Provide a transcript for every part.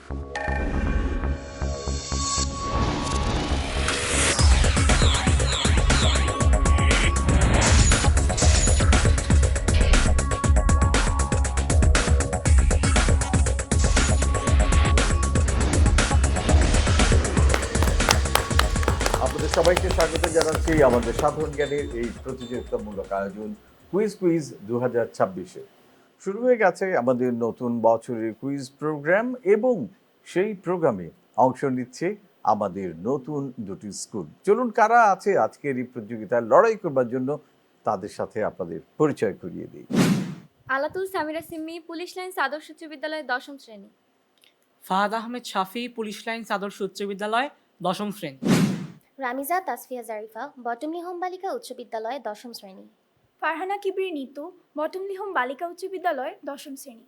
আপনাদের সবাইকে স্বাগত জানাচ্ছি আমাদের সাধারণ জ্ঞানের এই প্রতিযোগিতামূলক আয়োজন কুইজ 2026-এ। শুরু হয়ে গেছে আমাদের নতুন বছরের কুইজ প্রোগ্রাম এবং সেই প্রোগ্রামে অংশ নিচ্ছে আমাদের নতুন দুটি স্কুল। চলুন, কারা আছে আজকের এই প্রতিযোগিতায় লড়াই করবার জন্য তাদের সাথে আপনাদের পরিচয় করিয়ে দিই। আলাতুল সামিরা সিম্মি, পুলিশ লাইন্স আদর্শ উচ্চ বিদ্যালয় ১০ম শ্রেণী। ফাহাদ আহমেদ শাফি, পুলিশ লাইন্স আদর্শ উচ্চ বিদ্যালয় ১০ম শ্রেণী। রামিজা তাসফিয়া জারিফা, বটমলি হোম বালিকা উচ্চ বিদ্যালয় ১০ম শ্রেণী। ফারহানা কিবরির নিতু, বটমলি হোম বালিকা উচ্চ বিদ্যালয় ১০ম শ্রেণী।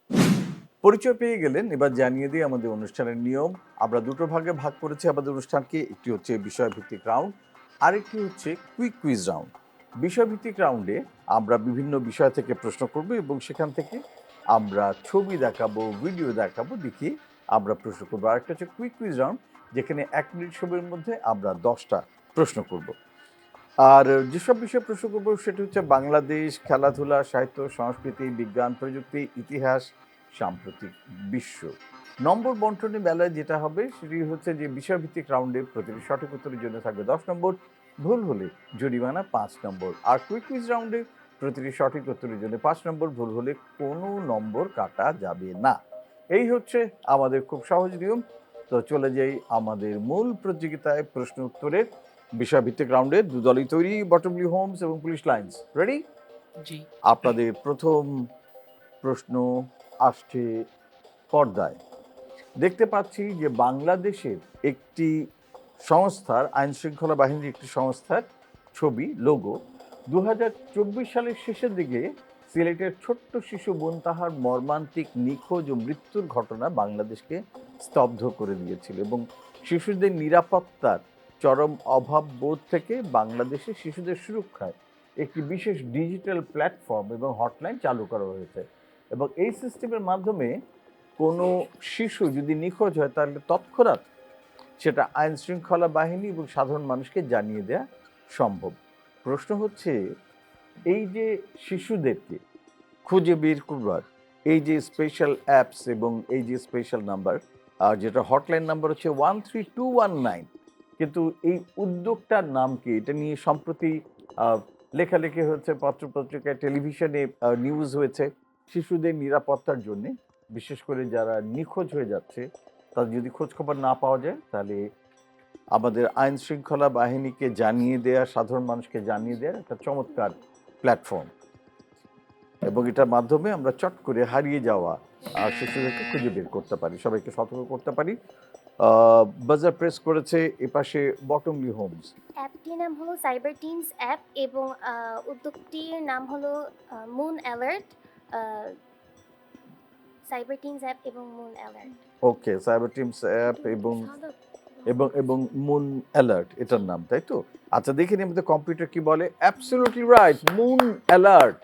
পরিচয় পেয়ে গেলেন, এবার জানিয়ে দিই আমাদের অনুষ্ঠানের নিয়ম। আমরা দুটো ভাগে ভাগ করেছি আমাদের অনুষ্ঠানকে। একটি হচ্ছে বিষয়ভিত্তিক রাউন্ড, আরেকটি হচ্ছে কুইজ রাউন্ড। বিষয়ভিত্তিক রাউন্ডে আমরা বিভিন্ন বিষয় থেকে প্রশ্ন করব এবং সেখান থেকে আমরা ছবি দেখাবো, ভিডিও দেখাবো, দেখিয়ে আমরা প্রশ্ন করবো। আরেকটা হচ্ছে কুইজ রাউন্ড, যেখানে 1 মিনিট সময়ের মধ্যে আমরা 10টা প্রশ্ন করব। আর যেসব বিষয়ে প্রশ্ন করবো সেটা হচ্ছে বাংলাদেশ, খেলাধুলা, সাহিত্য, সংস্কৃতি, বিজ্ঞান, প্রযুক্তি, ইতিহাস, সাম্প্রতিক বিশ্ব। নম্বর বন্টনের বেলায় যেটা হবে সেটি হচ্ছে যে বিষয়ভিত্তিক রাউন্ডে প্রতিটি সঠিক উত্তরের জন্য থাকবে 10 নম্বর, ভুল হলে জরিমানা 5 নম্বর। আর কুইজ রাউন্ডে প্রতিটি সঠিক উত্তরের জন্য 5 নম্বর, ভুল হলে কোনো নম্বর কাটা যাবে না। এই হচ্ছে আমাদের খুব সহজ নিয়ম। তো চলে যাই আমাদের মূল প্রতিযোগিতায়, প্রশ্ন উত্তরের বিষয়ভিত্তিক রাউন্ডে। দুদলই তৈরি, বটমলি হোমস এবং পুলিশ লাইন্স রেডি। জি। আপনাদের প্রথম প্রশ্ন আসছে পর্দায়। দেখতে পাচ্ছি যে বাংলাদেশের একটি সংস্থার, আইন শৃঙ্খলা বাহিনীর একটি সংস্থার ছবি, লোগো। 2024 সালের শেষের দিকে সিলেটের ছোট্ট শিশু মুনতাহার মর্মান্তিক নিখোঁজ ও মৃত্যুর ঘটনা বাংলাদেশকে স্তব্ধ করে দিয়েছিল এবং শিশুদের নিরাপত্তার চরম অভাব বোধ থেকে বাংলাদেশে শিশুদের সুরক্ষায় একটি বিশেষ ডিজিটাল প্ল্যাটফর্ম এবং হটলাইন চালু করা হয়েছে। এবং এই সিস্টেমের মাধ্যমে কোনো শিশু যদি নিখোঁজ হয় তাহলে তৎক্ষণাৎ সেটা আইন শৃঙ্খলা বাহিনী এবং সাধারণ মানুষকে জানিয়ে দেওয়া সম্ভব। প্রশ্ন হচ্ছে, এই যে শিশুদেরকে খুঁজে বের করবার এই যে স্পেশাল অ্যাপস এবং এই যে স্পেশাল নাম্বার, আর যেটা হটলাইন নাম্বার হচ্ছে 13219, কিন্তু এই উদ্যোগটার নাম কি? এটা নিয়ে সম্প্রতি লেখালেখি হয়েছে, পত্রপত্রিকায়, টেলিভিশনে নিউজ হয়েছে। শিশুদের নিরাপত্তার জন্যে, বিশেষ করে যারা নিখোঁজ হয়ে যাচ্ছে তাদের যদি খোঁজ খবর না পাওয়া যায় তাহলে আমাদের আইন শৃঙ্খলা বাহিনীকে জানিয়ে দেয়া, সাধারণ মানুষকে জানিয়ে দেওয়ার একটা চমৎকার প্ল্যাটফর্ম। এবং এটার মাধ্যমে আমরা চট করে হারিয়ে যাওয়া শিশুদেরকে খুঁজে বের করতে পারি, সবাইকে সতর্ক করতে পারি। বাজার প্রেস করেছে এপাশে বটমলি হোমস। অ্যাপটির নাম হলো সাইবার টিমস অ্যাপ এবং উদ্যোগটির নাম হলো moon alert. Cyber teams app এবং মুন অ্যালার্ট। ওকে, সাইবার টিমস অ্যাপ এবং এবং এবং মুন অ্যালার্ট এটার নাম, তাই তো? আচ্ছা, দেখে নিই আমাদের কম্পিউটার কি বলে। Absolutely right, moon alert.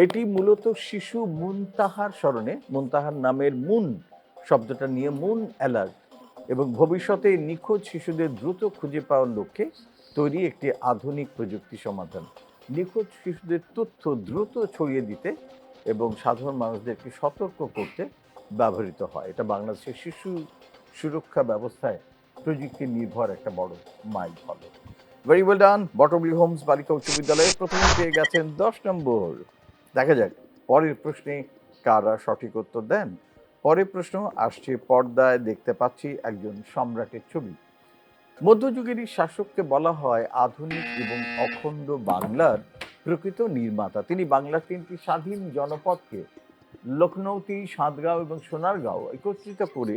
এটি মূলত শিশু মুনতাহার স্মরণে, মুনতাহার নামের মুন শব্দটা নিয়ে মুন অ্যালার্ট, এবং ভবিষ্যতে নিখোঁজ শিশুদের দ্রুত খুঁজে পাওয়ার লক্ষ্যে তৈরি একটি আধুনিক প্রযুক্তি সমাধান। নিখোঁজ শিশুদের তথ্য দ্রুত ছড়িয়ে দিতে এবং সাধারণ মানুষদেরকে সতর্ক করতে ব্যবহৃত হয়। এটা বাংলাদেশের শিশু সুরক্ষা ব্যবস্থায় প্রযুক্তি নির্ভর একটা বড় মাইল ফলক। Very well done. Bottomley Homes বালিকা উচ্চ বিদ্যালয়ে প্রথমে পেয়ে গেছেন 10 নম্বর। দেখা যাক পরের প্রশ্নে কারা সঠিক উত্তর দেন। পরের প্রশ্ন আসছে পর্দায়। দেখতে পাচ্ছি একজন সম্রাটের ছবি। মধ্যযুগেরই শাসককে বলা হয় আধুনিক এবং অখণ্ড বাংলার প্রকৃত নির্মাতা। তিনি বাংলার 3টি স্বাধীন জনপদকে লখনৌতি, সাতগাঁও এবং সোনারগাঁও একত্রিত করে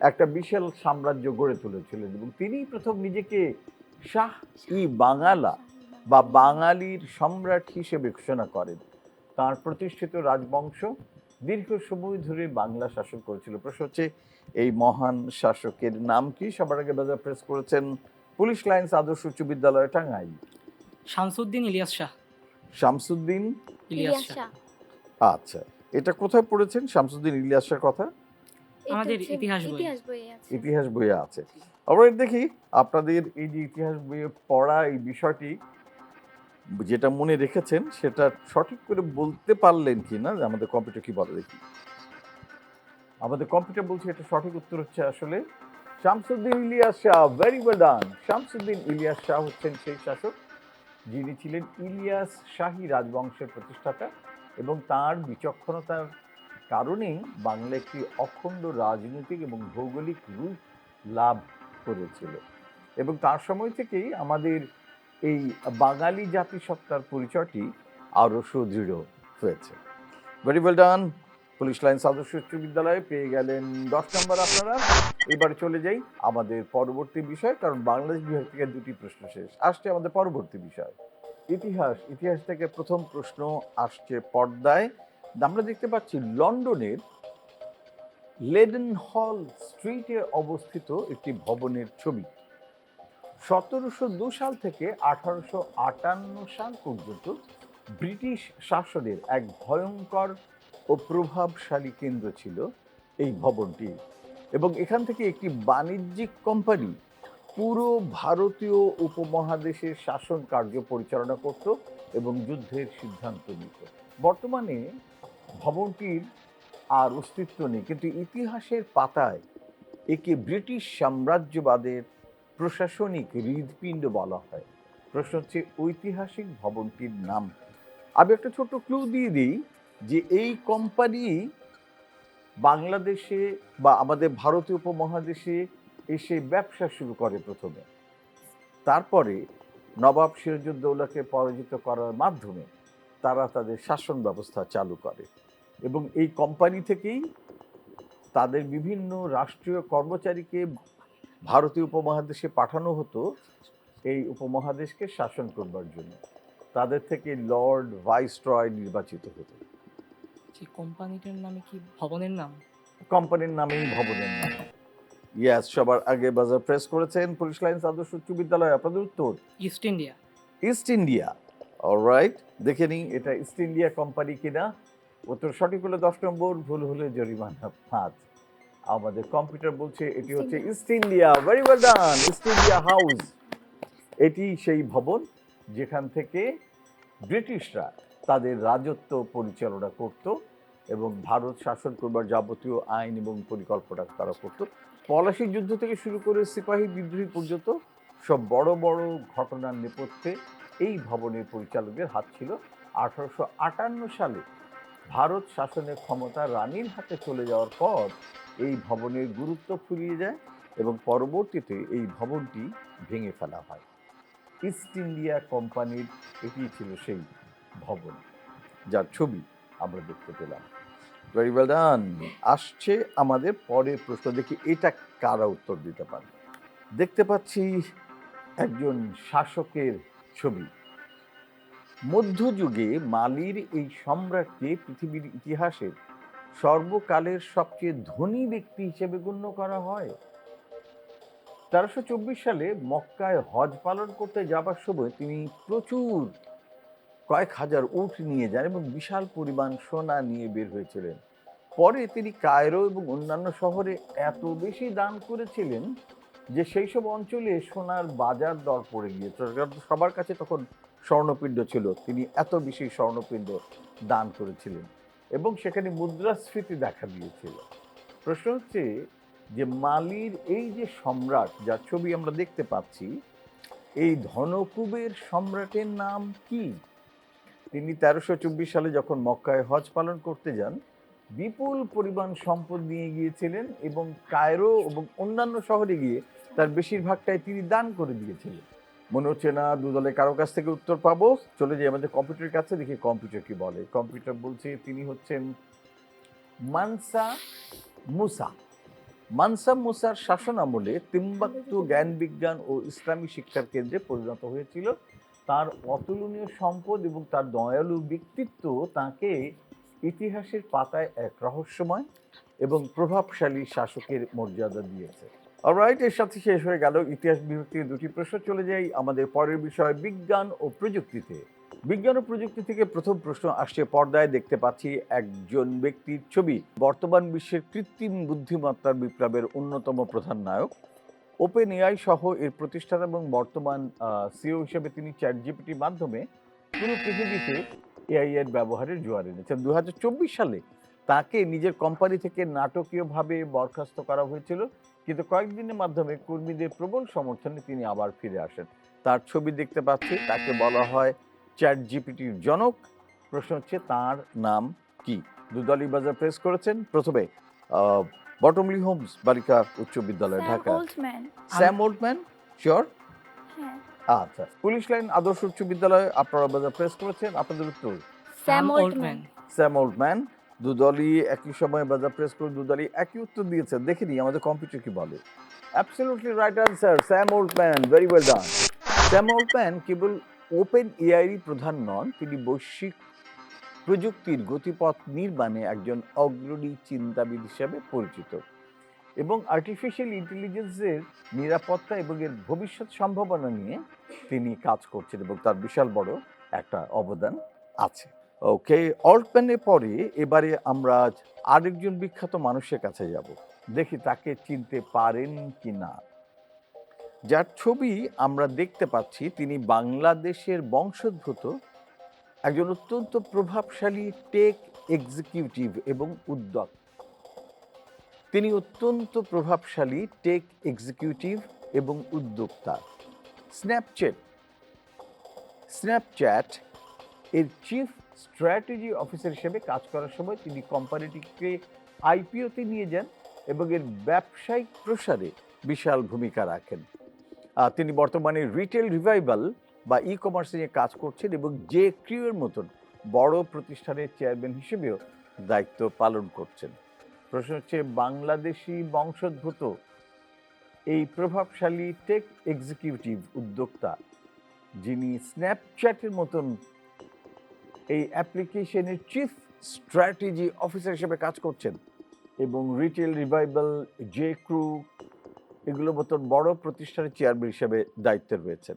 একটা বিশাল সাম্রাজ্য গড়ে তুলেছিলেন এবং তিনি প্রথম নিজেকে শাহ-ই বাঙালা বা বাঙালির সম্রাট হিসেবে ঘোষণা করেন। তার প্রতিষ্ঠিত রাজবংশ দীর্ঘ সময় ধরে বাংলা শাসন করেছিল। প্রশ্ন হচ্ছে, এই মহান শাসকের নাম কি? সবার আগে বাজার প্রেস করেছেন পুলিশ লাইন্স আদর্শ উচ্চ বিদ্যালয়, টাঙ্গাইল। শামসুদ্দিন ইলিয়াস শাহ। শামসুদ্দিন ইলিয়াস শাহ। আচ্ছা, এটা কোথায় পড়েছেন শামসুদ্দিন ইলিয়াসের কথা? এটা আমাদের হচ্ছে ইতিহাস বই। ইতিহাস বইয়ে আছে। ইতিহাস বইয়ে আছে। অলরাইট, দেখি আপনাদের এই যে ইতিহাস বইয়ে পড়া এই বিষয়টি যেটা মনে রেখেছেন সেটা সঠিক করে বলতে পারলেন কিনা, আমাদের কম্পিউটার কি বলে দেখি। আমাদের কম্পিউটার বলছে এটা সঠিক উত্তর হচ্ছে আসলে Shamsuddin Ilyas Shah. Very well done. Shamsuddin Ilyas Shah হচ্ছেন সেই শাসক যিনি ছিলেন ইলিয়াস শাহী রাজবংশের প্রতিষ্ঠাতা, এবং তার বিচক্ষণতার কারণেই বাংলা একটি অখণ্ড রাজনৈতিক এবং ভৌগোলিক রূপ লাভ করেছিল, এবং তার সময় থেকেই আমাদের এই বাঙালি জাতিসত্তার পরিচয়টি আরও সুদৃঢ় হয়েছে। Very well done. Police lines আদর্শ উচ্চ বিদ্যালয়ে পেয়ে গেলেন 10 নম্বর আপনারা। এবারে চলে যাই আমাদের পরবর্তী বিষয়, কারণ বাংলাদেশ বিভাগ থেকে 2টি প্রশ্ন শেষ। আসছে আমাদের পরবর্তী বিষয় ইতিহাস। ইতিহাস থেকে প্রথম প্রশ্ন আসছে পর্দায়। আমরা দেখতে পাচ্ছি লন্ডনের লেডেন হল স্ট্রিটে অবস্থিত একটি ভবনের ছবি। 1702 সাল থেকে 1858 সাল পর্যন্ত ব্রিটিশ শাসনের এক ভয়ঙ্কর ও প্রভাবশালী কেন্দ্র ছিল এই ভবনটি, এবং এখান থেকে একটি বাণিজ্যিক কোম্পানি পুরো ভারতীয় উপমহাদেশের শাসন কার্য পরিচালনা করত এবং যুদ্ধের সিদ্ধান্ত নিত। বর্তমানে ভবনটির আর অস্তিত্ব নেই, কিন্তু ইতিহাসের পাতায় একে ব্রিটিশ সাম্রাজ্যবাদের প্রশাসনিক হৃদপিণ্ড বলা হয়। প্রশ্ন হচ্ছে ঐতিহাসিক ভবনটির নাম কি? আমি একটা ছোট্ট ক্লু দিয়ে দিই যে এই কোম্পানি বাংলাদেশে বা আমাদের ভারতীয় উপমহাদেশে এসে ব্যবসা শুরু করে প্রথমে, তারপরে নবাব সিরাজউদ্দৌলাকে পরাজিত করার মাধ্যমে তারা তাদের শাসন ব্যবস্থা চালু করে, এবং এই কোম্পানি থেকেই তাদের বিভিন্ন রাষ্ট্রীয় কর্মচারীকে ভারতীয় উপমহাদেশে পাঠানো হতো এই উপমহাদেশকে শাসন করবার জন্য। তাদের থেকে লর্ড ভাইসরয় নির্বাচিত হতো। সেই কোম্পানিটার নামে কি ভবনের নাম? কোম্পানির নামেই ভবনের নাম। ইয়াস, সবার আগে বাজার প্রেস করেছেন পুলিশ লাইন্স আদর্শ উচ্চ বিদ্যালয়। আপনাদের উত্তর east India. East India. Alright, দেখে নিই এটা ইস্ট ইন্ডিয়া কোম্পানি কিনা। উত্তর সঠিক হলে 10 নম্বর, ভুল হলে জরিমানা 5। আমাদের কম্পিউটার বলছে এটি হচ্ছে ইস্ট ইন্ডিয়া। ভেরি ওয়েল ডান। ইস্ট ইন্ডিয়া হাউস এটি সেই ভবন যেখান থেকে ব্রিটিশরা তাদের রাজত্ব পরিচালনা করত এবং ভারত শাসন করবার যাবতীয় আইন এবং পরিকল্পনা তারা করত। পলাশী যুদ্ধ থেকে শুরু করে সিপাহী বিদ্রোহী পর্যন্ত সব বড় বড় ঘটনার নেপথ্যে এই ভবনের পরিচালকদের হাত ছিল। 1858 সালে ভারত শাসনের ক্ষমতা রানীর হাতে চলে যাওয়ার পর এই ভবনের গুরুত্ব ফুরিয়ে যায় এবং পরবর্তীতে এই ভবনটি ভেঙে ফেলা হয়। ইস্ট ইন্ডিয়া কোম্পানির এটি ছিল সেই ভবন যার ছবি আমরা দেখতে পেলাম। ভেরি ওয়েল ডান। আসছে আমাদের পরের প্রশ্ন, দেখি এটা কারা উত্তর দিতে পারে। দেখতে পাচ্ছি একজন শাসকের ছবি। মধ্যযুগে মালির এই সম্রাটকে পৃথিবীর ইতিহাসের সর্বকালের সবচেয়ে ধনী ব্যক্তি হিসেবে গণ্য করা হয়। 1324 সালে মক্কায় হজ পালন করতে যাবার সময় তিনি প্রচুর কয়েক হাজার উট নিয়ে যান এবং বিশাল পরিমাণ সোনা নিয়ে বের হয়েছিলেন। পরে তিনি কায়রো এবং অন্যান্য শহরে এত বেশি দান করেছিলেন যে সেই সব অঞ্চলে সোনার বাজার দর পড়ে গিয়েছিল, কারণ সবার কাছে তখন স্বর্ণপিণ্ড ছিল। তিনি এত বেশি স্বর্ণপিণ্ড দান করেছিলেন এবং সেখানে মুদ্রাস্ফীতি দেখা দিয়েছিল। প্রশ্ন হচ্ছে যে মালির এই যে সম্রাট যার ছবি আমরা দেখতে পাচ্ছি, এই ধনকুবের সম্রাটের নাম কি? তিনি 1324 সালে যখন মক্কায় হজ পালন করতে যান বিপুল পরিমাণ সম্পদ নিয়ে গিয়েছিলেন এবং কায়রো এবং অন্যান্য শহরে গিয়ে তার বেশিরভাগটাই তিনি দান করে দিয়েছিলেন। মনে হচ্ছে না দু দলে কারো কাছ থেকে উত্তর পাবো। চলে যাই আমাদের কম্পিউটারের কাছে, দেখি কম্পিউটার কি বলে। কম্পিউটার বলছে তিনি হচ্ছেন মানসা মুসা। মানসা মুসার শাসন আমলে তিম্বাকতু জ্ঞান বিজ্ঞান ও ইসলামী শিক্ষার কেন্দ্রে পরিণত হয়েছিল। তার অতুলনীয় সম্পদ এবং তার দয়ালু ব্যক্তিত্ব তাকে ইতিহাসের পাতায় এক রহস্যময় এবং প্রভাবশালী শাসকের মর্যাদা দিয়েছে। অলরাইট, এর সাথে শেষ হয়ে গেল ইতিহাস বিভাগ থেকে 2টি প্রশ্ন। চলে যাই আমাদের পরের বিষয় বিজ্ঞান ও প্রযুক্তিতে। বিজ্ঞান ও প্রযুক্তি থেকে প্রথম প্রশ্ন আসছে। পর্দায় দেখতে পাচ্ছি একজন ব্যক্তির ছবি। বর্তমান বিশ্বের কৃত্রিম বুদ্ধিমত্তার বিপ্লবের অন্যতম প্রধান নায়ক। ওপেন এআই সহ এর প্রতিষ্ঠাতা এবং বর্তমান সিইও হিসেবে তিনি চ্যাট জিপিটির মাধ্যমে পুরো পৃথিবীতে এআই এর ব্যবহারের জোয়ার এনেছেন। 2024 সালে তাকে নিজের কোম্পানি থেকে নাটকীয়ভাবে বরখাস্ত করা হয়েছিল, কিন্তু কয়েকদিনের মাধ্যমে কর্মীদের প্রবল সমর্থনে তিনি আবার ফিরে আসেন। তার ছবি দেখতে পাচ্ছি, তাকে বলা হয় চ্যাট জিপিটির জনক। প্রশ্ন হচ্ছে তার নাম কি? দুদলই বাজার প্রেস করেছেন। প্রথমে বটমলি হোমস বালিকা উচ্চ বিদ্যালয়, Sam Dhaka. Old man. Sam old man, sure? হ্যাঁ। আচ্ছা। পুলিশ লাইন আদর্শ উচ্চ বিদ্যালয় আপনারা বাজার প্রেস করেছেন। আপনাদের উত্তর স্যাম ওল্ডম্যান। Sam Altman. দুদলই একই সময় বাজার প্রেস করে দুদলই একই উত্তর দিয়েছেন। দেখে নিই আমাদের কম্পিউটার কি বলে। Absolutely right answer, Sam Altman. Very well done. Sam Altman কেবল ওপেন এআই প্রধান নন, তিনি বৈশ্বিক প্রযুক্তির গতিপথ নির্মাণে একজন অগ্রণী চিন্তাবিদ হিসেবে পরিচিত এবং আর্টিফিশিয়াল ইন্টেলিজেন্সের নিরাপত্তা এবং এর ভবিষ্যৎ সম্ভাবনা নিয়ে তিনি কাজ করছেন এবং তার বিশাল বড় একটা অবদান আছে। ওকে, অল্টম্যানের পরে এবারে আমরা আরেকজন বিখ্যাত মানুষের কাছে যাব, দেখি তাকে চিনতে পারেন কি না। যার ছবি আমরা দেখতে পাচ্ছি তিনি বাংলাদেশের বংশোদ্ভূত একজন অত্যন্ত প্রভাবশালী টেক এক্সিকিউটিভ এবং উদ্যোক্তা। তিনি অত্যন্ত প্রভাবশালী টেক এক্সিকিউটিভ এবং উদ্যোক্তা। স্ন্যাপচ্যাট এর চিফ স্ট্র্যাটেজি অফিসার হিসেবে কাজ করার সময় তিনি কোম্পানিটিকে আইপিওতে নিয়ে যান এবং এর ব্যবসায়িক প্রসারে বিশাল ভূমিকা রাখেন। তিনি বর্তমানে রিটেল রিভাইভাল বা ই কমার্স নিয়ে কাজ করছেন এবং জে ক্রিউর মতন বড় প্রতিষ্ঠানের চেয়ারম্যান হিসেবেও দায়িত্ব পালন করছেন। প্রশ্ন হচ্ছে বাংলাদেশি বংশোদ্ভূত এই প্রভাবশালী টেক এক্সিকিউটিভ উদ্যোক্তা, যিনি স্ন্যাপচ্যাটের মতন এই অ্যাপ্লিকেশনের চিফ স্ট্র্যাটেজি অফিসার হিসেবে কাজ করছেন এবং রিটেল রিভাইভাল, জে ক্রু এগুলোর মতন বড় প্রতিষ্ঠানের চেয়ারম্যান হিসেবে দায়িত্বে রয়েছেন।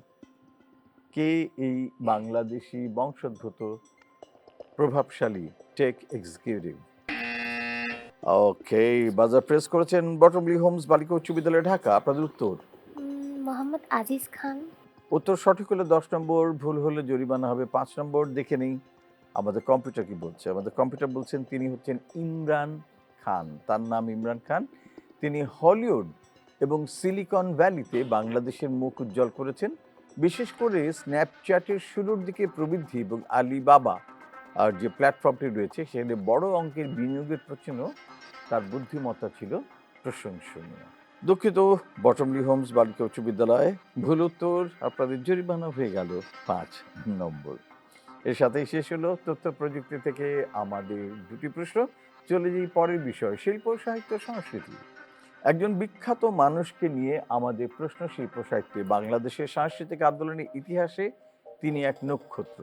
কে এই বাংলাদেশি বংশোদ্ভূত প্রভাবশালী টেক এক্সিকিউটিভ? ওকে, বাজার প্রেস করেছেন বটমলি হোমস বালিকা উচ্চ বিদ্যালয়, ঢাকা। আপনাদের উত্তর মোহাম্মদ আজিজ খান। উত্তর সঠিক হলে 10 নম্বর, ভুল হলে জরিমানা হবে 5 নম্বর। দেখে নেই আমাদের কম্পিউটার কি বলছে। আমাদের কম্পিউটার বলছেন তিনি হচ্ছেন ইমরান খান। তার নাম ইমরান খান। তিনি হলিউড এবং সিলিকন ভ্যালিতে বাংলাদেশের মুখ উজ্জ্বল করেছেন। বিশেষ করে স্ন্যাপচ্যাটের শুরুর দিকে প্রবৃদ্ধি এবং আলিবাবা আর যে প্ল্যাটফর্মটি রয়েছে সেখানে বড় অঙ্কের বিনিয়োগের পেছনেও তার বুদ্ধিমত্তা ছিল প্রশংসনীয়। দুঃখিত বটমলি হোমস বালিকা উচ্চ বিদ্যালয়, ভুল উত্তর। আপনাদের জরিমানা হয়ে গেল 5 নম্বর। এর সাথেই শেষ হলো তথ্য প্রযুক্তি থেকে আমাদের দুটি প্রশ্ন। চলে যাই পরের বিষয়, শিল্প, সাহিত্য, সংস্কৃতি। একজন বিখ্যাত মানুষকে নিয়ে আমাদের প্রশ্ন। শিল্প সাহিত্যে বাংলাদেশের সাংস্কৃতিক আন্দোলনের ইতিহাসে তিনি এক নক্ষত্র।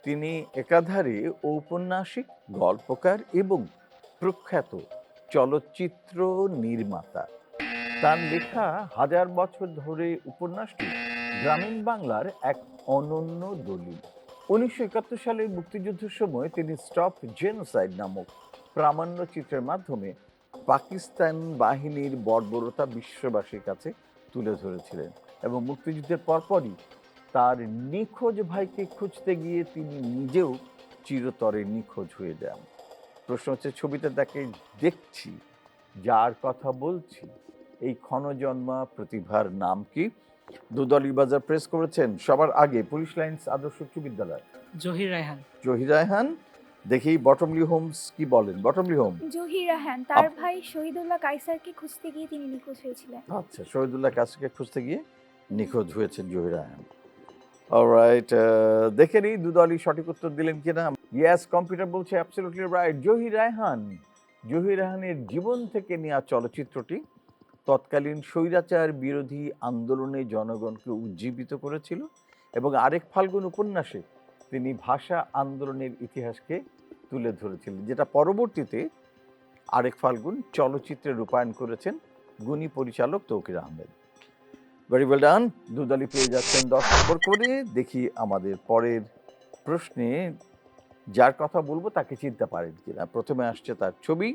তিনি একাধারে ঔপন্যাসিক, গল্পকার এবং প্রখ্যাত চলচ্চিত্র নির্মাতা। তার লেখা হাজার বছর ধরে উপন্যাসটি গ্রামীণ বাংলার এক অনন্য দলিল। 1971 সালের মুক্তিযুদ্ধের সময় তিনি স্টপ জেনোসাইড নামক প্রামাণ্য চিত্রের মাধ্যমে পাকিস্তান বাহিনীর বর্বরতা বিশ্ববাসীর কাছে তুলে ধরেছিলেন এবং মুক্তিযুদ্ধের পরপরই তার নিখোঁজ ভাইকে খুঁজতে গিয়ে তিনি নিজেও চিরতরে নিখোঁজ হয়ে যান। প্রশ্ন হচ্ছে ছবিতে তাকে দেখছি, যার কথা বলছি, এই ক্ষণজন্মা প্রতিভার নাম কি? দুদলই বাজার প্রেস করেছেন। সবার আগে পুলিশ লাইন্স আদর্শ উচ্চ বিদ্যালয়, জহির রায়হান। জহির রায়হান। দেখি বটমলি হোমস কি বলেন। বটমলি হোম জহির রায়হান তার ভাই শহীদুল্লাহ কায়সারকে খুঁজতে গিয়ে তিনি নিখোঁজ হয়েছিলেন। আচ্ছা, শহীদুল্লাহ কাছকে খুঁজতে গিয়ে নিখোঁজ হয়েছেন জহির রায়হান। অলরাইট, দেখে নিই দুদলই সঠিক উত্তর দিলেন কিনা। ইয়েস, কম্পিউটার বলছে অ্যাবসলিউটলি রাইট, জহির রায়হান। জহির রায়হানের জীবন থেকে নেওয়া চলচ্চিত্রটি তৎকালীন স্বৈরাচার বিরোধী আন্দোলনে জনগণকে উজ্জীবিত করেছিল এবং আরেক ফাল্গুন উপন্যাসে তিনি ভাষা আন্দোলনের ইতিহাসকে তুলে ধরেছিলেন, যেটা পরবর্তীতে আরেক ফাল্গুন চলচ্চিত্রে রূপায়ণ করেছেন গুণী পরিচালক Taukir Ahmed. Very well done. দুদলই পেয়ে যাচ্ছেন 10 নম্বর করে। দেখি আমাদের পরের প্রশ্নে যার কথা বলবো তাকে চিনতে পারেন কিনা। প্রথমে আসছে তার ছবি,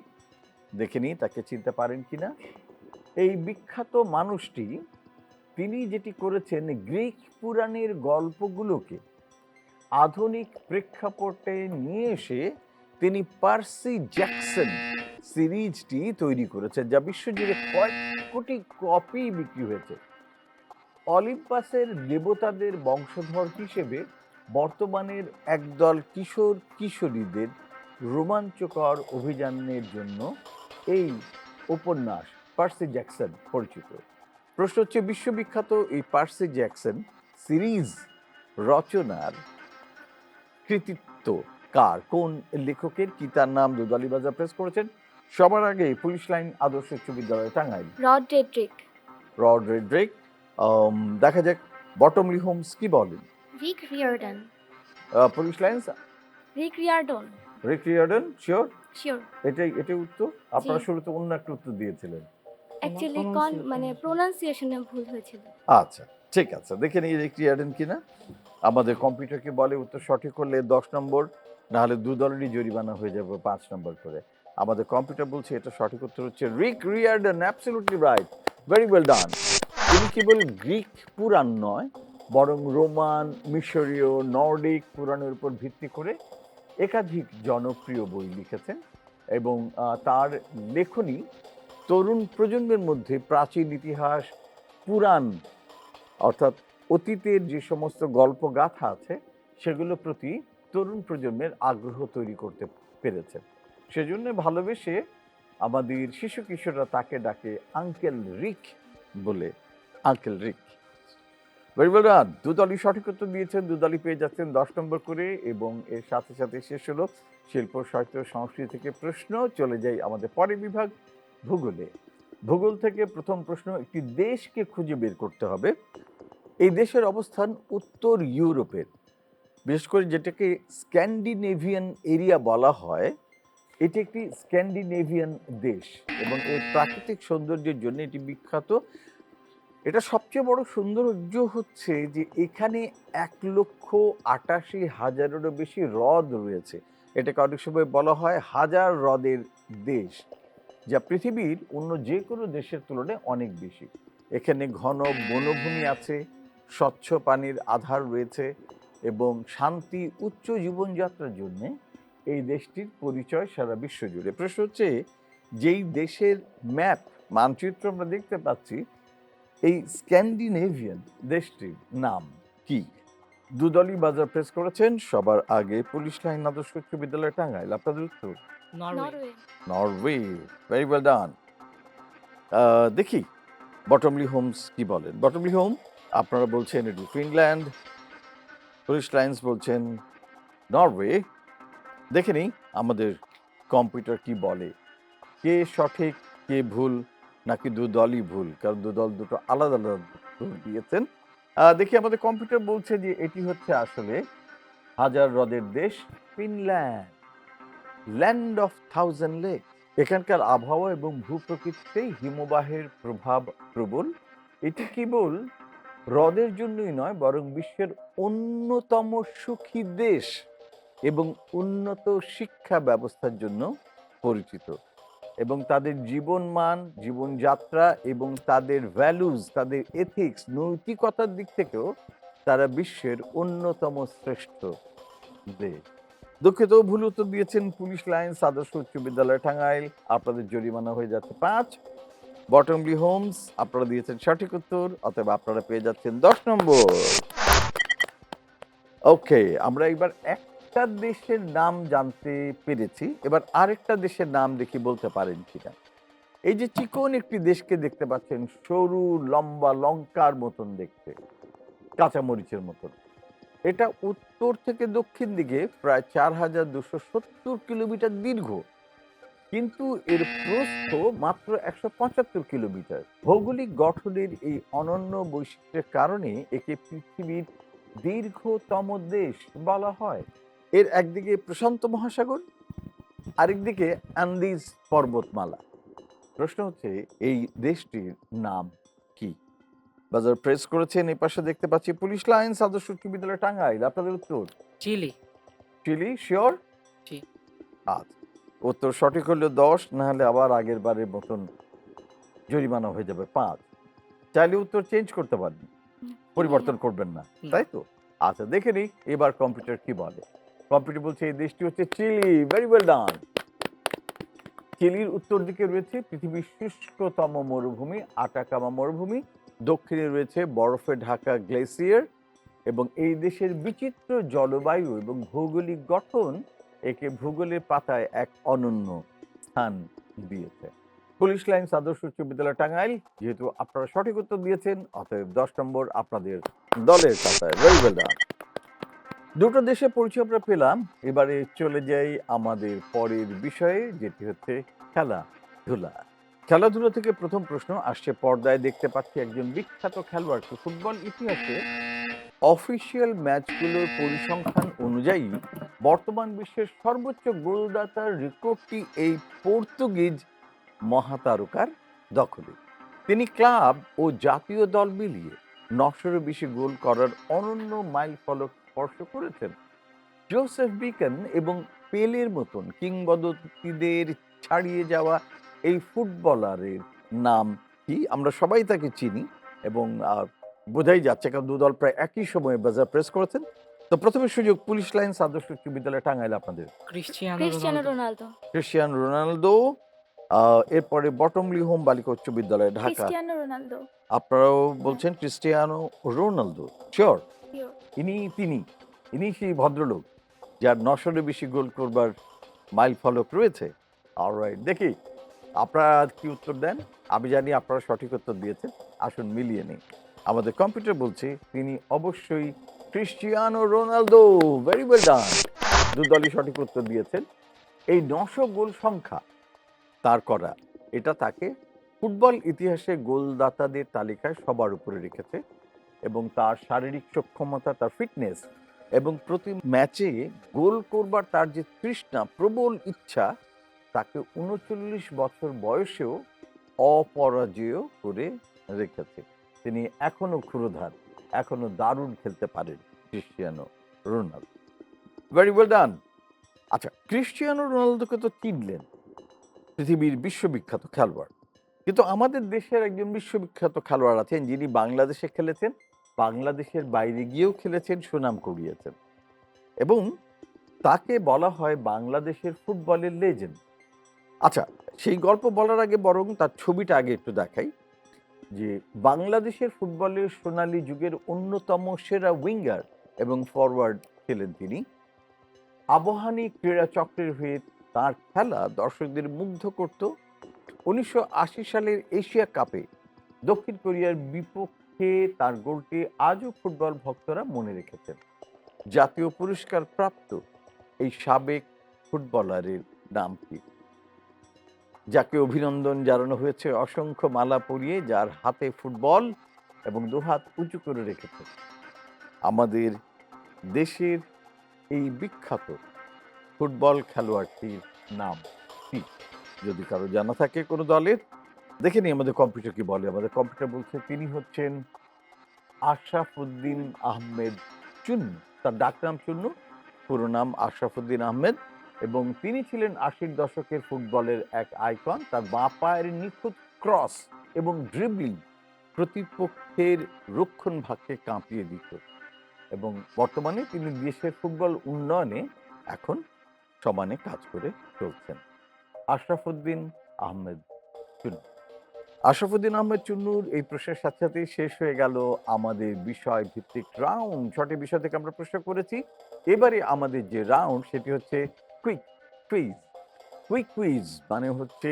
দেখে নিই তাকে চিনতে পারেন কিনা। এই বিখ্যাত মানুষটি, তিনি যেটি করেছেন, গ্রিক পুরাণের গল্পগুলোকে আধুনিক প্রেক্ষাপটে নিয়ে এসে তিনি পার্সি জ্যাকসন সিরিজটি তৈরি করেছেন, যা বিশ্বজুড়ে কয়েক কোটি কপি বিক্রি হয়েছে। অলিম্পাসের দেবতাদের বংশধর হিসেবে বর্তমানের একদল কিশোর কিশোরীদের রোমাঞ্চকর অভিযানের জন্য এই উপন্যাস পার্সি জ্যাকসন পরিচিত। প্রশ্ন হচ্ছে, বিশ্ববিখ্যাত এই পার্সি জ্যাকসন সিরিজ রচনার কৃতিত্ব কার, কোন লেখকের, কি তার নাম? দুদালি বাজার প্রেস করেছেন। সবার আগে পুলিশ লাইন আদর্শ উচ্চ বিদ্যালয় টাঙ্গাইল, রড রেড্রিক। রড রেড্রিক। দেখা যাক বটমলি হোমস কি বলেন। রিক রিয়ার্ডন। পুলিশ লাইন্স রিক রিয়ার্ডন। রিক রিয়ার্ডন, শিওর? শিওর। এটাই উত্তর? আপনারা জি। শুরুতে অন্য একটা উত্তর দিয়েছিলেন। অ্যাকচুয়ালি মানে প্রোনাউন্সিয়েশনে ভুল হয়েছিল। আচ্ছা, ঠিক আছে, দেখে নিই রিক রিয়ার্ডন কিনা। আমাদের কম্পিউটারকে বলে উত্তর সঠিক করলে 10 নম্বর, না হলে দু দলেরই জরিমানা হয়ে যাবে 5 নম্বর করে। আমাদের কম্পিউটার বলছে এটা সঠিক উত্তর হচ্ছে Rick Riordan. Absolutely right, very well done. তিনি কেবল গ্রিক পুরাণ নয়, বরং রোমান, মিশরীয়, নর্ডিক পুরাণের উপর ভিত্তি করে একাধিক জনপ্রিয় বই লিখেছেন এবং তার লেখনী তরুণ প্রজন্মের মধ্যে প্রাচীন ইতিহাস, পুরাণ অর্থাৎ অতীতের যে সমস্ত গল্পগাথা আছে সেগুলোর প্রতি তরুণ প্রজন্মের আগ্রহ তৈরি করতে পেরেছে। সেজন্য ভালোবেসে আমাদের শিশু কিশোররা তাকে ডাকে আঙ্কেল রিক বলে। আঙ্কেল রিক, ভেরি ওয়েল ডান। দুদলই সঠিক উত্তর দিয়েছেন, দুদলই পেয়ে যাচ্ছেন 10 নম্বর করে। এবং এর সাথে সাথে শেষ হলো শিল্প, সাহিত্য, সংস্কৃতি থেকে প্রশ্ন। চলে যাই আমাদের পরের বিভাগ, ভূগোলে। ভূগোল থেকে প্রথম প্রশ্ন, একটি দেশকে খুঁজে বের করতে হবে। এই দেশের অবস্থান উত্তর ইউরোপের, বিশেষ করে যেটাকে স্ক্যান্ডিনেভিয়ান এরিয়া বলা হয়। এটি একটি স্ক্যান্ডিনেভিয়ান দেশ এবং এর প্রাকৃতিক সৌন্দর্যের জন্য এটি বিখ্যাত। এটা সবচেয়ে বড় সৌন্দর্য হচ্ছে যে এখানে 1,88,000-এরও বেশি হ্রদ রয়েছে। এটাকে অনেক সময় বলা হয় হাজার হ্রদের দেশ, যা পৃথিবীর অন্য যে কোনো দেশের তুলনায় অনেক বেশি। এখানে ঘন বনভূমি আছে, স্বচ্ছ পানির আধার রয়েছে এবং শান্তি, উচ্চ জীবনযাত্রার জন্য এই দেশটির পরিচয় সারা বিশ্ব জুড়ে। প্রশ্ন হচ্ছে, যেই দেশের ম্যাপ, মানচিত্র আমরা দেখতে পাচ্ছি, এই স্ক্যান্ডিনেভিয়ান দেশটির নাম কি? দুদলই বাজার প্রেস করেছেন। সবার আগে পুলিশ লাইন আদর্শ উচ্চ বিদ্যালয় টাঙ্গাইল, আপনাদের উত্তর নরওয়ে। নরওয়ে, ভেরি ওয়েল ডান। দেখি বটমলি হোমস কি বলেন। বটমলি হোম, আপনারা বলছেন এটি ফিনল্যান্ড, পুলিশ লাইন্স বলছেন নরওয়ে। দেখে নিই আমাদের কম্পিউটার কি বলে, কে সঠিক কে ভুল, নাকি দু দলই ভুল, কারণ দু দল দুটো আলাদা আলাদা উত্তর দিয়েছেন। দেখি আমাদের কম্পিউটার বলছে যে এটি হচ্ছে আসলে হাজার হ্রদের দেশ Finland, land of thousand lake. এখানকার আবহাওয়া এবং ভূপ্রকৃতিতে হিমবাহের প্রভাব প্রবল। এটি কেবল হ্রদের জন্যই নয়, বরং বিশ্বের অন্যতম সুখী দেশ এবং উন্নত শিক্ষা ব্যবস্থার জন্য পরিচিত। এবং তাদের জীবনমান, জীবনযাত্রা এবং তাদের ভ্যালুজ, তাদের এথিক্স, নৈতিকতার দিক থেকেও তারা বিশ্বের অন্যতম শ্রেষ্ঠ দেশ। দুঃখিত, ভুল উত্তর দিয়েছেন পুলিশ লাইন্স আদর্শ উচ্চ বিদ্যালয় টাঙ্গাইল, আপনাদের জরিমানা হয়ে যাচ্ছে 5। বটমলি হোমস, আপনারা দিয়েছেন সঠিক উত্তর, অতএব আপনারা পেয়ে যাচ্ছেন 10 নম্বর। ওকে, আমরা এবার একটা দেশের নাম জানতে পেরেছি, এবার আরেকটা দেশের নাম দেখি বলতে পারেন কিনা। এই যে চিকন একটি দেশকে দেখতে পাচ্ছেন, সরু লম্বা লঙ্কার মতন দেখতে, কাঁচামরিচের মতন। এটা উত্তর থেকে দক্ষিণ দিকে প্রায় 4,270 কিলোমিটার দীর্ঘ, কিন্তু এর প্রস্থ মাত্র 175 কিলোমিটার। ভৌগোলিক গঠনের এই অনন্য বৈশিষ্ট্যের কারণে একে পৃথিবীর দীর্ঘতম দেশ বলা হয়। এর একদিকে প্রশান্ত মহাসাগর, আরেকদিকে আন্দিজ পর্বতমালা। প্রশ্ন হচ্ছে, এই দেশটির নাম কি? বাজার প্রেস করেছেন। এই পাশে দেখতে পাচ্ছি পুলিশ লাইন্স আদর্শ উচ্চ বিদ্যালয় টাঙ্গাইল। আপনাদের উত্তর চিলি। Chilli, sure? জি। আচ্ছা, উত্তর সঠিক হলো 10, না হলে আবার আগের বারের মতন জরিমানা হয়ে যাবে 5। চাইলে উত্তর চেঞ্জ করতে পারেন, পরিবর্তন করবেন না, না। তাই তো? আচ্ছা, দেখে নিই এবার কম্পিউটার কি বলে। কম্পিউটার বলছে এই দেশটি হচ্ছে চিলি। ভেরি ওয়েল ডান। চিলির উত্তর দিকে রয়েছে পৃথিবীর শুষ্কতম মরুভূমি আটাকামা মরুভূমি, দক্ষিণে রয়েছে বরফে ঢাকা গ্লেসিয়ার, এবং এই দেশের বিচিত্র জলবায়ু এবং ভৌগোলিক গঠন একে ভূগোলের পাতায় এক অনন্য স্থান দিয়েছে। পুলিশ লাইন্স আদর্শ উচ্চ বিদ্যালয় টাঙ্গাইল, যেহেতু আপনারা সঠিক উত্তর দিয়েছেন, অতএব 10 নম্বর আপনাদের দলের খাতায়। ভেরি ওয়েল ডান। দুটো দেশের পরিচয় আমরা পেলাম। এবারে চলে যাই আমাদের পরের বিষয়ে, যেটি হচ্ছে খেলাধুলা। খেলাধুলা থেকে প্রথম প্রশ্ন আসছে। পর্দায় দেখতে পাচ্ছি একজন বিখ্যাত খেলোয়াড়কে। ফুটবল ইতিহাসে অফিসিয়াল ম্যাচগুলোর পরিসংখ্যান অনুযায়ী বর্তমান বিশ্বের সর্বোচ্চ গোলদাতার রেকর্ডটি এই পর্তুগিজ মহাতারকার দখলে। তিনি ক্লাব ও জাতীয় দল মিলিয়ে 900-এরও বেশি গোল করার অনন্য মাইল ফলক স্পর্শ করেছেন। জোসেফ বিকন এবং পেলের মতন কিংবদন্তিদের ছাড়িয়ে যাওয়া এই ফুটবলারের নাম কি? আমরা সবাই তাকে চিনি এবং বোঝাই যাচ্ছে, কারণ দু দল প্রায় একই সময়ে বাজার প্রেস করেছেন। তো প্রথমে সুযোগ পুলিশ লাইন্স আদর্শ উচ্চ বিদ্যালয় টাঙ্গাইল আপনাদের। Cristiano Cristiano Ronaldo. Ronaldo. Cristiano Ronaldo. এরপরে বটমলি হোম বালিকা উচ্চ বিদ্যালয় ঢাকা, ক্রিস্টিয়ানো রোনালদো। আপনারাও বলছেন ক্রিস্টিয়ানো রোনালদো। শিওর? Sure. ইনি সেই ভদ্রলোক যার 900-এর বেশি গোল করবার মাইল ফলক রয়েছে। অলরাইট, দেখি আপনারা কি উত্তর দেন। আমি জানি আপনারা সঠিক উত্তর দিয়েছেন, আসুন মিলিয়ে নিই। আমাদের কম্পিউটার বলছে তিনি অবশ্যই ক্রিস্টিয়ানো রোনালদো। ভেরি ওয়েল ডান। দু দলই সঠিক উত্তর দিয়েছেন। এই 900 গোল সংখ্যা তার করা, এটা তাকে ফুটবল ইতিহাসে গোলদাতাদের তালিকায় সবার উপরে রেখেছে, এবং তার শারীরিক সক্ষমতা, তার ফিটনেস এবং প্রতি ম্যাচে গোল করবার তার যে তৃষ্ণা, প্রবল ইচ্ছা, তাকে 39 বছর বয়সেও অপরাজেয় করে রেখেছে। তিনি এখনো ক্ষুরধার, এখনো দারুণ খেলতে পারেন ক্রিস্টিয়ানো রোনালদো। ভেরি ওয়েল ডান। আচ্ছা, ক্রিস্টিয়ানো রোনালদোকে তো চিনলেন, পৃথিবীর বিশ্ববিখ্যাত খেলোয়াড়, কিন্তু আমাদের দেশের একজন বিশ্ববিখ্যাত খেলোয়াড় আছেন যিনি বাংলাদেশে খেলেছেন, বাংলাদেশের বাইরে গিয়েও খেলেছেন, সুনাম কুড়িয়েছেন, এবং তাকে বলা হয় বাংলাদেশের ফুটবলের লেজেন্ড। আচ্ছা, সেই গল্প বলার আগে বরং তার ছবিটা আগে একটু দেখাই। যে বাংলাদেশের ফুটবলের সোনালী যুগের অন্যতম সেরা উইঙ্গার এবং ফরওয়ার্ড ছিলেন তিনি। আবাহনী ক্রীড়া চক্রের হয়ে তার খেলা দর্শকদের মুগ্ধ করত। 1980 সালের এশিয়া কাপে দক্ষিণ কোরিয়ার বিপক্ষে তার গোলটি আজও ফুটবল ভক্তরা মনে রেখেছেন। জাতীয় পুরস্কার প্রাপ্ত এই সাবেক ফুটবলারের নাম কি? যাকে অভিনন্দন জানানো হয়েছে অসংখ্য মালা পরিয়ে, যার হাতে ফুটবল এবং দুহাত উঁচু করে রেখেছে। আমাদের দেশের এই বিখ্যাত ফুটবল খেলোয়াড়টির নাম কি? যদি কারো জানা থাকে কোনো দলের, দেখে নিই আমাদের কম্পিউটার কি বলে। আমাদের কম্পিউটার বলছে তিনি হচ্ছেন আশরাফুদ্দিন আহমেদ চুন্নু। তার ডাকনাম চুন্নু, পুরো নাম আশরাফুদ্দিন আহমেদ, এবং তিনি ছিলেন 80-র দশকের ফুটবলের এক আইকন। তার বাঁ পায়ের নিখুঁত ক্রস এবং ড্রিবলিং প্রতিপক্ষের রক্ষণ ভাগকে কাঁপিয়ে দিত, এবং বর্তমানে তিনি দেশের ফুটবল উন্নয়নে এখন সমানে কাজ করে চলছেন। আশরাফুদ্দিন আহমেদ চুন্নু। আশরাফুদ্দিন আহমেদ চুন্নুর এই প্রশ্নের সাথে সাথেই শেষ হয়ে গেল আমাদের বিষয় ভিত্তিক রাউন্ড। 6টি বিষয় থেকে আমরা প্রশ্ন করেছি। এবারে আমাদের যে রাউন্ড সেটি হচ্ছে কুইক কুইজ। কুইক কুইজ মানে হচ্ছে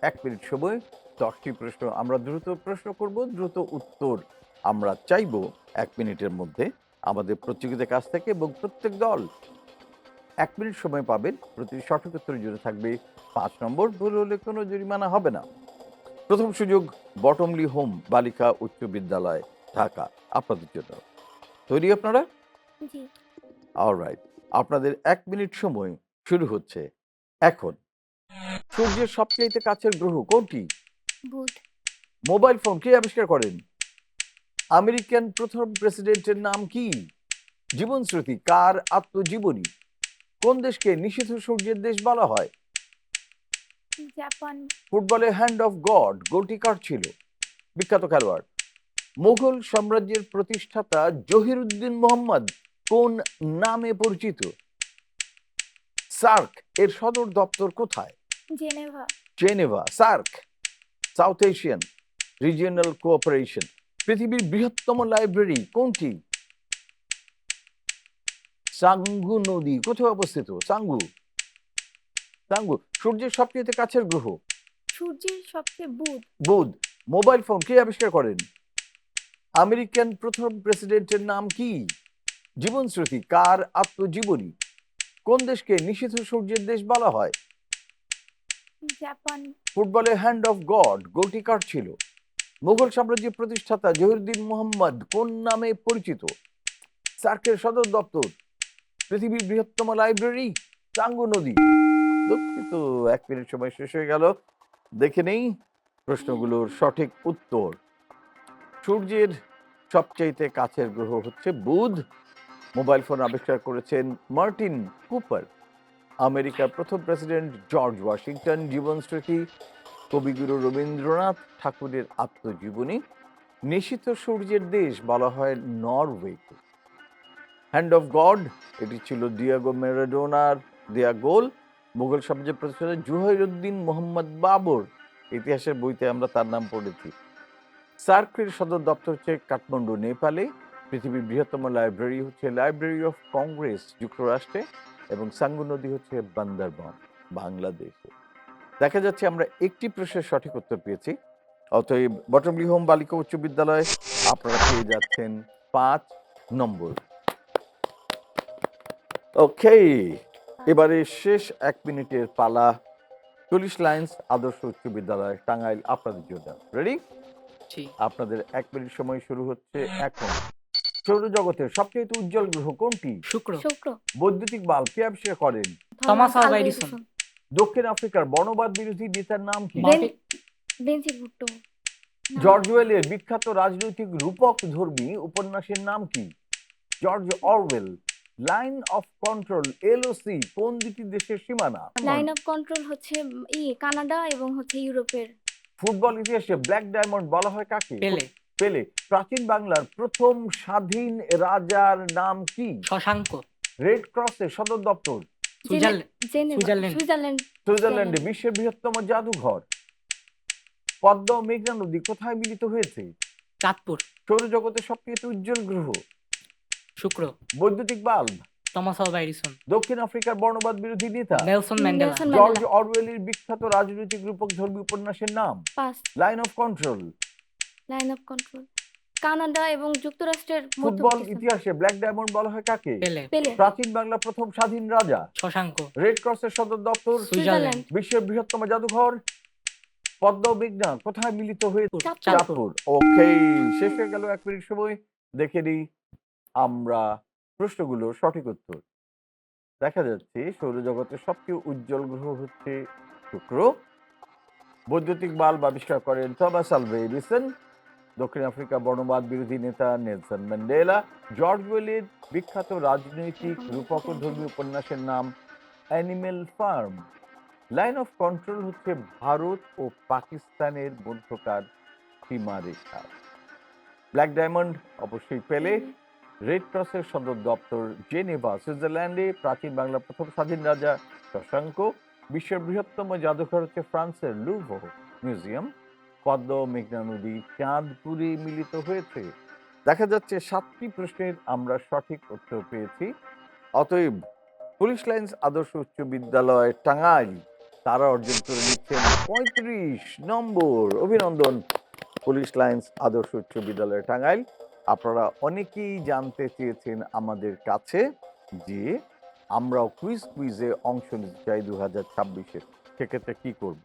1 মিনিট সময় 10টি প্রশ্ন। আমরা দ্রুত প্রশ্ন করব, দ্রুত উত্তর আমরা চাইব 1 মিনিটের মধ্যে আমাদের প্রতিযোগীদের কাছ থেকে, এবং প্রত্যেক দল 1 মিনিট সময় পাবেন। প্রতিটি সঠিক উত্তরের জন্য থাকবে 5 নম্বর, ভুল হলে কোনো জরিমানা হবে না। প্রথম সুযোগ বটমলি হোম বালিকা উচ্চ বিদ্যালয় ঢাকা আপনাদের জন্য। তৈরি আপনারা? জি। অলরাইট, আপনাদের 1 মিনিট সময় শুরু হচ্ছে এখন। সূর্যের সবচেয়ে কাছের গ্রহ কোনটি? বুধ। মোবাইল ফোন কে আবিষ্কার করেন? আমেরিকান প্রথম প্রেসিডেন্টের নাম কি? জীবনশ্রুতি কার আত্মজীবনী? কোন দেশকে নিষিদ্ধ সূর্যের দেশ বলা হয়? জাপান। ফুটবলে হ্যান্ড অফ গড গোলটি কার ছিল? বিখ্যাত খেলোয়াড়। মুঘল সাম্রাজ্যের প্রতিষ্ঠাতা জহিরুদ্দিন মোহাম্মদ কোন নামে পরিচিত? সার্ক এর সদর দপ্তর কোথায়? Geneva. Geneva. SAARC south Asian regional cooperation. পৃথিবীর বৃহত্তম লাইব্রেরি কোনটি? সাঙ্গু নদী কোথায় অবস্থিত? সাঙ্গু। সাঙ্গু। সূর্যের সবচেয়ে কাছের গ্রহ? সূর্যের সবচেয়ে বুধ। বুধ। মোবাইল ফোন কে আবিষ্কার করেন? আমেরিকান প্রথম প্রেসিডেন্টের নাম কি? জীবনশ্রুতি কার আত্মজীবনী? কোন দেশকে নিষিদ্ধ সূর্যের দেশ বলা হয়? জাপান। ফুটবলে হ্যান্ড অফ গড গোলটি কার ছিল? মুঘল সাম্রাজ্যের প্রতিষ্ঠাতা জহিরুদ্দিন মোহাম্মদ কোন নামে পরিচিত? সার্কের সদর দপ্তর? পৃথিবীর বৃহত্তম লাইব্রেরি? সাঙ্গু নদী। দুঃখিত, 1 মিনিট সময় শেষ হয়ে গেল। দেখে নেই প্রশ্নগুলোর সঠিক উত্তর। সূর্যের সবচাইতে কাছের গ্রহ হচ্ছে বুধ। মোবাইল ফোন আবিষ্কার করেছেন মার্টিন কুপার। আমেরিকার প্রথম প্রেসিডেন্ট জর্জ ওয়াশিংটন। জীবনস্মৃতি কবিগুরু রবীন্দ্রনাথ ঠাকুরের আত্মজীবনী। নিষিদ্ধ সূর্যের দেশ বলা হয় নরওয়েকে। হ্যান্ড অফ গড এটি ছিল ডিয়াগো ম্যারাডোনার দেয়া গোল। মুঘল সাম্রাজ্যের প্রতিষ্ঠাতা জহিরুদ্দিন মোহাম্মদ বাবর, ইতিহাসের বইতে আমরা তার নাম পড়েছি। সার্কের সদর দপ্তর হচ্ছে কাঠমান্ডু নেপালে। পৃথিবীর বৃহত্তম লাইব্রেরি হচ্ছে লাইব্রেরি অফ কংগ্রেস যুক্তরাষ্ট্রে, এবং সাঙ্গু নদী হচ্ছে বান্দরবান বাংলাদেশে। দেখা যাচ্ছে আমরা একটি প্রশ্নের সঠিক উত্তর পেয়েছি। অতএব বটমলি হোম বালিকা উচ্চ বিদ্যালয়ে আপনারা পেয়ে যাচ্ছেন 5 নম্বর। ওকে, এবারে শেষ 1 মিনিটের পালা। 40 লাইন্স আদর্শ উচ্চ বিদ্যালয় টাঙ্গাইল আপনাদের জন্য। রেডি? জি। আপনাদের 1 মিনিট সময় শুরু হচ্ছে এখন। সৌরজগতের সবচেয়ে উজ্জ্বল গ্রহ কোনটি? শুক্র। শুক্র। বৈদ্যুতিক বাল্ব কে আবিষ্কার করেন? Thomas Alva Alva Edison. Edison. দক্ষিণ আফ্রিকার বর্ণবাদ বিরোধী নেতার নাম কি? Martin Benji Bhutto. জর্জ ওয়েলের বিখ্যাত রাজনৈতিক রূপক ধর্মী উপন্যাসের নাম কি? George Orwell. Line of control LOC কোন দুটি দেশের সীমানা? লাইন অফ কন্ট্রোল হচ্ছে কানাডা এবং হচ্ছে ইউরোপের। ফুটবল ইতিহাসে ব্ল্যাক ডায়মন্ড বলা হয় কাকে? পেলে। পেলে। প্রাচীন বাংলার প্রথম স্বাধীন রাজার নাম কি? শশাঙ্ক। রেড ক্রসের সদর দপ্তর? সুইজারল্যান্ড। জেনেভা। সুইজারল্যান্ড। সুইজারল্যান্ড। সুইজারল্যান্ডে। বিশ্বের বৃহত্তম জাদুঘর? পদ্মা ও মেঘনা নদী কোথায় মিলিত হয়েছে? চাঁদপুর। সৌরজগতের সবচেয়ে উজ্জ্বল গ্রহ? শুক্র। বৈদ্যুতিক বাল্ব? Thomas Alva Edison. দক্ষিণ আফ্রিকার বর্ণবাদ বিরোধী নেতা? Nelson Mandela. Nelson George Mandela. অরওয়েলের বিখ্যাত রাজনৈতিক রূপক ধর্মী উপন্যাসের নাম? Pass. Line of control? Line of control Canada এবং যুক্তরাষ্ট্রের ফুটবল মধ্যবর্তী স্থান। ইতিহাসে ব্ল্যাক ডায়মন্ড বলা হয় কাকে? পেলে। পেলে। প্রাচীন বাংলা প্রথম স্বাধীন রাজা? শশাঙ্ক। রেড ক্রসের সদর দপ্তর? সুইজারল্যান্ড। বিশ্বের বৃহত্তম জাদুঘর? পদ্মা ও মেঘনা কোথায় মিলিত হয়েছে? চাঁদপুর। চাঁদপুর। ওকে, শেষ হয়ে গেল 1 মিনিট সময়। দেখে নিই আমরা প্রশ্নগুলোর সঠিক উত্তর। দেখা যাচ্ছে সৌরজগতের সবচেয়ে উজ্জ্বল গ্রহ হচ্ছে শুক্র। বৈদ্যুতিক বাল্ব আবিষ্কার করেন থমাস আলভা এডিসন। দক্ষিণ আফ্রিকা বর্ণবাদ বিরোধী নেতা নেলসন ম্যান্ডেলা। জর্জ ওয়েলের বিখ্যাত রাজনৈতিক রূপক ধর্মী উপন্যাসের নাম animal farm. Line of control হচ্ছে ভারত ও পাকিস্তানের মধ্যকার সীমারেখা। ব্ল্যাক ডায়মন্ড অবশ্যই পেলে। রেড ক্রসের সদর দপ্তর জেনেভা সুইজারল্যান্ডে। প্রাচীন বাংলার প্রথম স্বাধীন রাজা শশাঙ্ক। বিশ্বের বৃহত্তম জাদুঘর হচ্ছে ফ্রান্সের লুভ্র মিউজিয়াম। পদ্মা ও মেঘনা নদী চাঁদপুরে মিলিত হয়েছে। দেখা যাচ্ছে 7টি প্রশ্নের আমরা সঠিক উত্তর পেয়েছি। অতএব 40 লাইন্স আদর্শ উচ্চ বিদ্যালয় টাঙ্গাইল তারা অর্জন করে নিচ্ছেন 35 নম্বর। অভিনন্দন 40 লাইন্স আদর্শ উচ্চ বিদ্যালয় টাঙ্গাইল। আপনারা অনেকেই জানতে চেয়েছেন আমাদের কাছে যে আমরাও কুইজে অংশ নিতে চাই 2026-এ, সেক্ষেত্রে কি করব।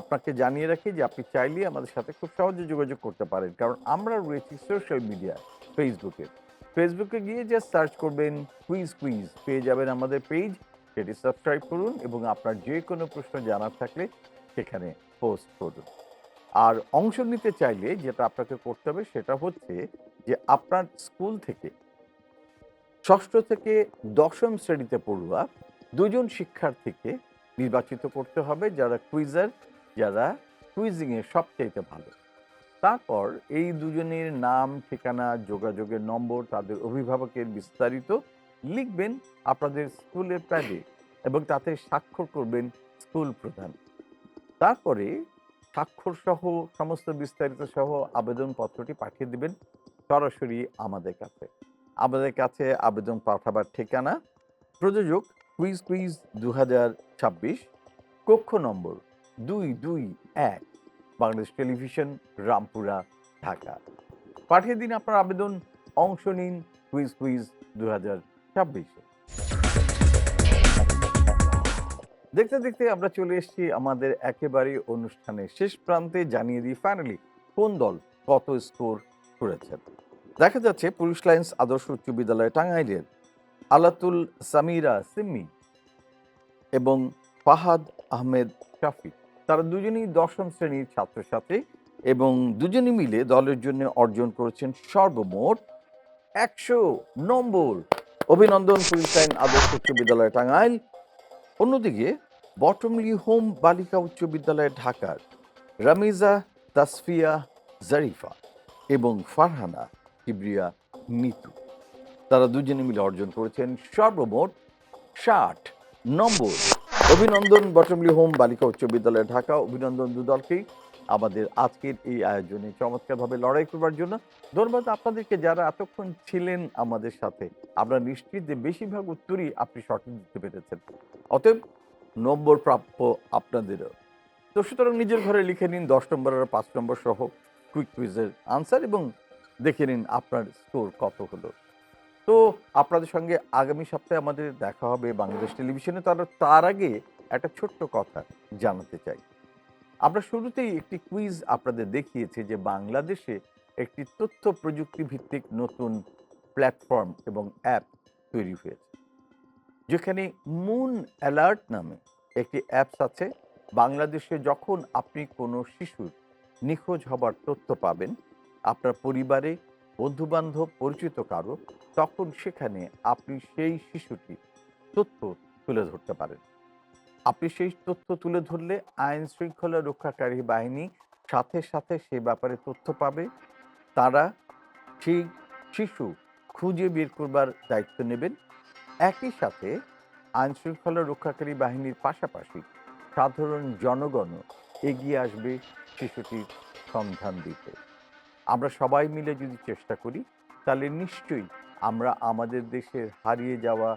আপনাকে জানিয়ে রাখি যে আপনি চাইলে আমাদের সাথে খুব সহজে যোগাযোগ করতে পারেন, কারণ আমরা রয়েছি সোশ্যাল মিডিয়া ফেসবুকে গিয়ে যে সার্চ করবেন কুইজ পেয়ে যাবেন আমাদের পেজ। সেটি সাবস্ক্রাইব করুন এবং আপনার যে কোনো প্রশ্ন জানার থাকলে সেখানে পোস্ট করুন। আর অংশ নিতে চাইলে যেটা আপনাকে করতে হবে সেটা হচ্ছে যে আপনার স্কুল থেকে ষষ্ঠ থেকে দশম শ্রেণীতে পড়ুয়া 2 জন শিক্ষার্থীকে নির্বাচিত করতে হবে যারা কুইজার, যারা কুইজিংয়ে সবচাইতে ভালো। তারপর এই দুজনের নাম, ঠিকানা, যোগাযোগের নম্বর, তাদের অভিভাবকের বিস্তারিত লিখবেন আপনাদের স্কুলের প্যাডে এবং তাতে স্বাক্ষর করবেন স্কুল প্রধান। তারপরে স্বাক্ষর সহ সমস্ত বিস্তারিত সহ আবেদনপত্রটি পাঠিয়ে দিবেন সরাসরি আমাদের কাছে। আমাদের কাছে আবেদন পাঠাবার ঠিকানা প্রযোজক কুইজ 2026, কক্ষ নম্বর 221, বাংলাদেশ টেলিভিশন, রামপুরা, ঢাকা। পাঠিয়ে দিন আপনার আবেদন, অংশ নিন কুইজ 2026-এ। দেখতে দেখতে আমরা চলে এসেছি আমাদের একেবারে অনুষ্ঠানের শেষ প্রান্তে। জানিয়ে দিই ফাইনালি কোন দল কত স্কোর করেছেন। দেখা যাচ্ছে পুলিশ লাইন্স আদর্শ উচ্চ বিদ্যালয় টাঙ্গাইলের আলাতুল সামিরা সিম্মি এবং ফাহাদ আহমেদ শাফি, তারা দুজনেই 10ম শ্রেণীর ছাত্রছাত্রী এবং দুজনে মিলে দলের জন্য অর্জন করেছেন সর্বমোট 100 নম্বর। অভিনন্দন পুলিশ লাইন আদর্শ উচ্চ বিদ্যালয় টাঙ্গাইল। অন্যদিকে বটমলি হোম বালিকা উচ্চ বিদ্যালয় ঢাকার রামিজা তাসফিয়া জারিফা এবং ফারহানা কিবরিয়া নিতু, তারা দুজনে মিলে অর্জন করেছেন সর্বমোট 60 নম্বর। অভিনন্দন বটমলি হোম বালিকা উচ্চ বিদ্যালয় ঢাকা, অভিনন্দন দুদলকেই আমাদের আজকের এই আয়োজনে চমৎকারভাবে লড়াই করবার জন্য। ধন্যবাদ আপনাদেরকে যারা এতক্ষণ ছিলেন আমাদের সাথে। আমরা নিশ্চিত যে বেশিরভাগ উত্তরই আপনি সঠিক দিতে পেরেছেন, অতএব নম্বর প্রাপ্য আপনাদেরও। তো সুতরাং নিজের ঘরে লিখে নিন 10 নম্বর আর 5 নম্বর সহ কুইক কুইজের আনসার এবং দেখে নিন আপনার স্কোর কত হলো। তো আপনাদের সঙ্গে আগামী সপ্তাহে আমাদের দেখা হবে বাংলাদেশ টেলিভিশনে। তার আগে একটা ছোট্ট কথা জানাতে চাই। আমরা শুরুতেই একটি কুইজ আপনাদের দেখিয়েছি যে বাংলাদেশে একটি তথ্য প্রযুক্তি ভিত্তিক নতুন প্ল্যাটফর্ম এবং অ্যাপ তৈরি হয়েছে, যেখানে মুন অ্যালার্ট নামে একটি অ্যাপস আছে। বাংলাদেশে যখন আপনি কোনো শিশুর নিখোঁজ হবার তথ্য পাবেন, আপনার পরিবারে বন্ধুবান্ধব পরিচিত কারো, তখন সেখানে আপনি সেই শিশুটির তথ্য তুলে ধরতে পারেন। আপনি সেই তথ্য তুলে ধরলে আইন শৃঙ্খলা রক্ষাকারী বাহিনী সাথে সাথে সে ব্যাপারে তথ্য পাবে। তারা সেই শিশু খুঁজে বের করবার দায়িত্ব নেবেন। একই সাথে আইন শৃঙ্খলা রক্ষাকারী বাহিনীর পাশাপাশি সাধারণ জনগণও এগিয়ে আসবে শিশুটির সন্ধান দিতে। আমরা সবাই মিলে যদি চেষ্টা করি তাহলে নিশ্চয়ই আমরা আমাদের দেশের হারিয়ে যাওয়া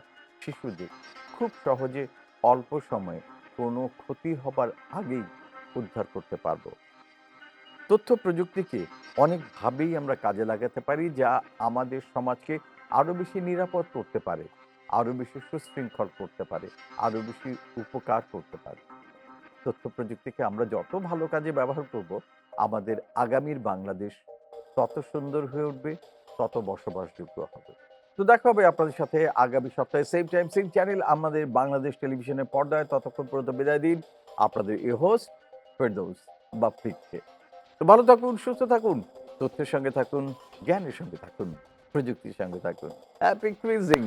শিশুদের খুব সহজে অল্প সময়ে কোনো ক্ষতি হবার আগেই উদ্ধার করতে পারব। তথ্য প্রযুক্তিকে অনেকভাবেই আমরা কাজে লাগাতে পারি, যা আমাদের সমাজকে আরও বেশি নিরাপদ করতে পারে, আরও বেশি সুশৃঙ্খল করতে পারে, আরও বেশি উপকার করতে পারে। তথ্য প্রযুক্তিকে আমরা যত ভালো কাজে ব্যবহার করব, আমাদের আগামীর বাংলাদেশ তত সুন্দর হয়ে উঠবে, তত বসবাসযোগ্য হবে। তো দেখা হবে আপনাদের সাথে আগামী সপ্তাহে সেম টাইম সেম চ্যানেল আমাদের বাংলাদেশ টেলিভিশনের পর্দায়। ততক্ষণ পর্যন্ত বিদায় দিন আপনাদের এই হোস্ট ফেরদৌস বাপ্পিকে। তো ভালো থাকুন, সুস্থ থাকুন, তথ্যের সঙ্গে থাকুন, জ্ঞানের সঙ্গে থাকুন, প্রযুক্তির সঙ্গে থাকুন। Happy cuisine.